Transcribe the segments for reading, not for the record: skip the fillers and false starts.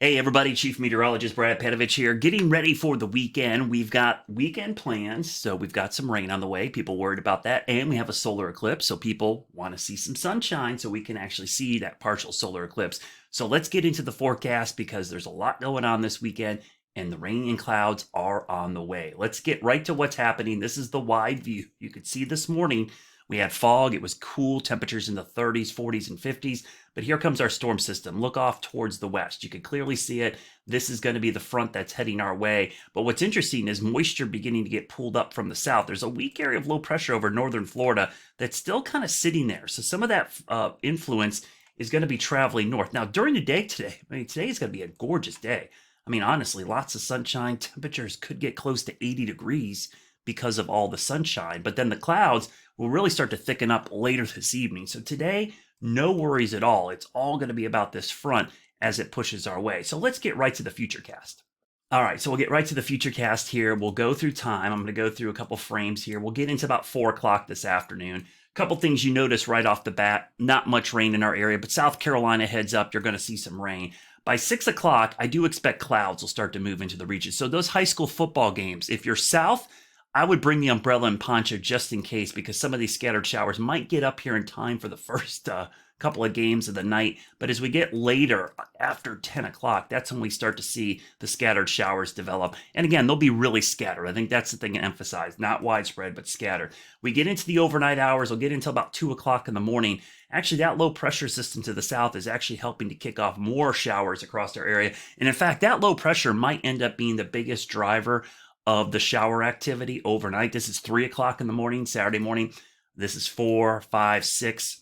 Hey everybody, Chief Meteorologist Brad Panovich here, getting ready for the weekend. We've got weekend plans, so we've got some rain on the way. People worried about that, and we have a solar eclipse, so people want to see some sunshine so we can actually see that partial solar eclipse. So let's get into the forecast because there's a lot going on this weekend, and the rain and clouds are on the way. Let's get right to what's happening. This is the wide view. You could see this morning we had fog. It was cool, temperatures in the 30s, 40s, and 50s. But here comes our storm system. Look off towards the west. You can clearly see it. This is going to be the front that's heading our way. But what's interesting is moisture beginning to get pulled up from the south. There's a weak area of low pressure over northern Florida that's still kind of sitting there. So some of that influence is going to be traveling north. Now, during the day today, today is going to be a gorgeous day. Honestly, lots of sunshine. Temperatures could get close to 80 degrees because of all the sunshine. But then the clouds will really start to thicken up later this evening. So today, no worries at all. It's all going to be about this front as it pushes our way. So let's get right to the futurecast. All right, so we'll get right to the futurecast here. We'll go through time. I'm going to go through a couple frames here. We'll get into about 4 o'clock this afternoon. A couple things you notice right off the bat. Not much rain in our area, but South Carolina heads up. You're going to see some rain. By 6 o'clock, I do expect clouds will start to move into the region. So those high school football games, if you're south, I would bring the umbrella and poncho just in case because some of these scattered showers might get up here in time for the first couple of games of the night. But as we get later, after 10 o'clock, that's when we start to see the scattered showers develop. And again, they'll be really scattered. I think that's the thing to emphasize. Not widespread, but scattered. We get into the overnight hours. We'll get until about 2 o'clock in the morning. Actually, that low pressure system to the south is actually helping to kick off more showers across our area. And in fact, that low pressure might end up being the biggest driver of the shower activity overnight. This is 3 o'clock in the morning, Saturday morning. This is 4, 5, 6,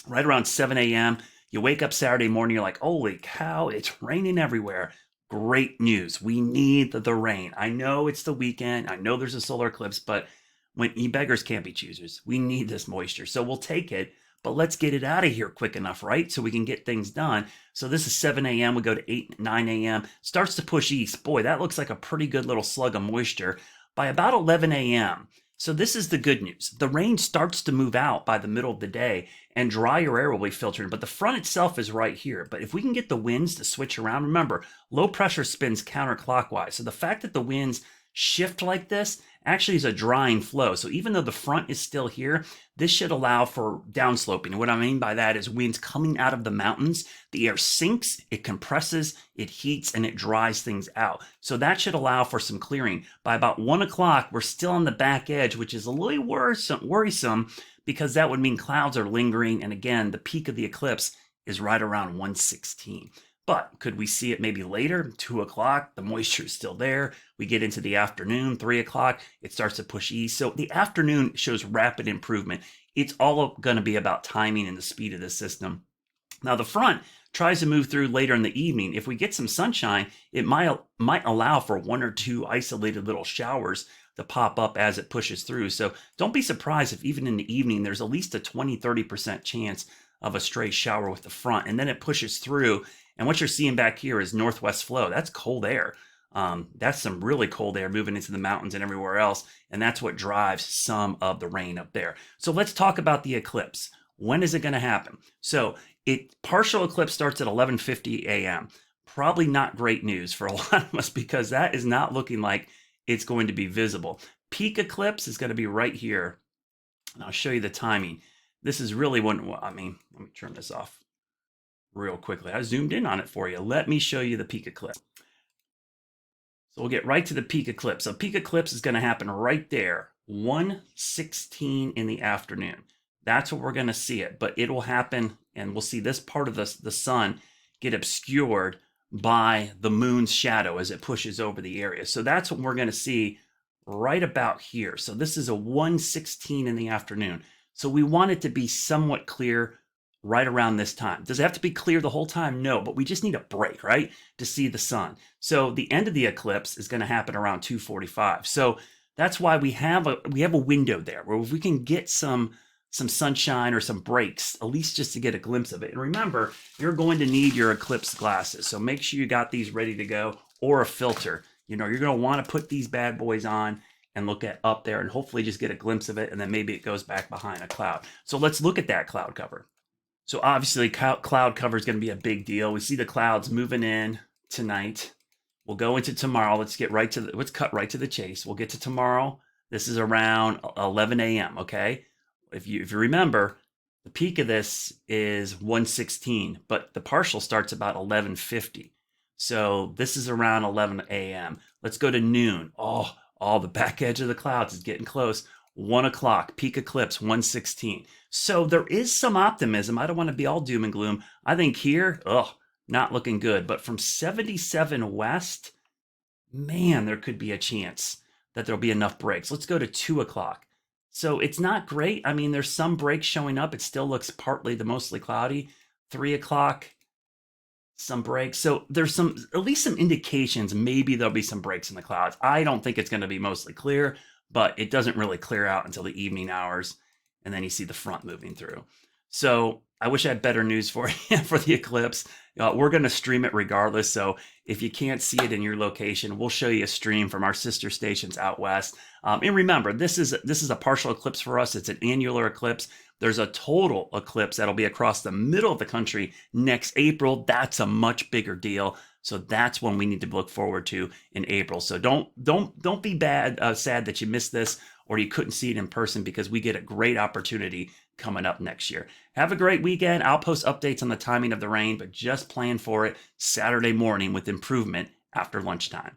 right around 7 a.m. You wake up Saturday morning, you're like, holy cow, it's raining everywhere. Great news. We need the rain. I know it's the weekend. I know there's a solar eclipse, but when you beggars can't be choosers, we need this moisture. So we'll take it, but let's get it out of here quick enough, right? So we can get things done. So this is 7 a.m. We go to 8, 9 a.m. Starts to push east. Boy, that looks like a pretty good little slug of moisture by about 11 a.m. So this is the good news. The rain starts to move out by the middle of the day and drier air will be filtering, but the front itself is right here. But if we can get the winds to switch around, remember, low pressure spins counterclockwise. So the fact that the winds shift like this actually is a drying flow. So even though the front is still here, this should allow for downsloping. And what I mean by that is winds coming out of the mountains. The air sinks, it compresses, it heats, and it dries things out. So that should allow for some clearing. By about 1 o'clock, we're still on the back edge, which is a little worrisome because that would mean clouds are lingering. And again, the peak of the eclipse is right around 1:16. But could we see it maybe later, 2 o'clock? The moisture is still there. We get into the afternoon, 3 o'clock, it starts to push east. So the afternoon shows rapid improvement. It's all going to be about timing and the speed of the system. Now the front tries to move through later in the evening. If we get some sunshine, it might allow for 1 or 2 isolated little showers to pop up as it pushes through. So don't be surprised if even in the evening, there's at least a 20-30% chance of a stray shower with the front. And then it pushes through. And what you're seeing back here is northwest flow. That's cold air. That's some really cold air moving into the mountains and everywhere else. And that's what drives some of the rain up there. So let's talk about the eclipse. When is it going to happen? So partial eclipse starts at 11:50 a.m. Probably not great news for a lot of us because that is not looking like it's going to be visible. Peak eclipse is going to be right here. And I'll show you the timing. This is really let me turn this off real quickly. I zoomed in on it for you. Let me show you the peak eclipse. So we'll get right to the peak eclipse. So peak eclipse is going to happen right there, 1:16 in the afternoon. That's what we're going to see it, but it will happen, and we'll see this part of the sun get obscured by the moon's shadow as it pushes over the area. So that's what we're going to see right about here. So this is a 1:16 in the afternoon. So we want it to be somewhat clear right around this time. Does it have to be clear the whole time? No, but we just need a break, right, to see the sun. So the end of the eclipse is going to happen around 2:45. So that's why we have a window there where if we can get some sunshine or some breaks, at least just to get a glimpse of it. And remember, you're going to need your eclipse glasses. So make sure you got these ready to go, or a filter. You're going to want to put these bad boys on and look at up there and hopefully just get a glimpse of it. And then maybe it goes back behind a cloud. So let's look at that cloud cover. So obviously cloud cover is going to be a big deal. We see the clouds moving in tonight. We'll go into tomorrow. Let's cut right to the chase. We'll get to tomorrow. This is around 11 a.m. Okay, if you remember, the peak of this is 116, but the partial starts about 11:50. So this is around 11 a.m. Let's go to noon. Oh, the back edge of the clouds is getting close. 1 o'clock, peak eclipse, 116. So there is some optimism. I don't want to be all doom and gloom. I think here, not looking good. But from 77 west, man, there could be a chance that there'll be enough breaks. Let's go to 2 o'clock. So it's not great. I mean, there's some breaks showing up. It still looks partly to mostly cloudy. 3 o'clock, some breaks. So there's at least some indications. Maybe there'll be some breaks in the clouds. I don't think it's going to be mostly clear, but it doesn't really clear out until the evening hours. And then you see the front moving through. So I wish I had better news for you for the eclipse. We're going to stream it regardless. So if you can't see it in your location, we'll show you a stream from our sister stations out west. And remember, this is a partial eclipse for us. It's an annular eclipse. There's a total eclipse that'll be across the middle of the country next April. That's a much bigger deal. So that's one we need to look forward to in April. So don't be sad that you missed this or you couldn't see it in person, because we get a great opportunity coming up next year. Have a great weekend. I'll post updates on the timing of the rain, but just plan for it Saturday morning with improvement after lunchtime.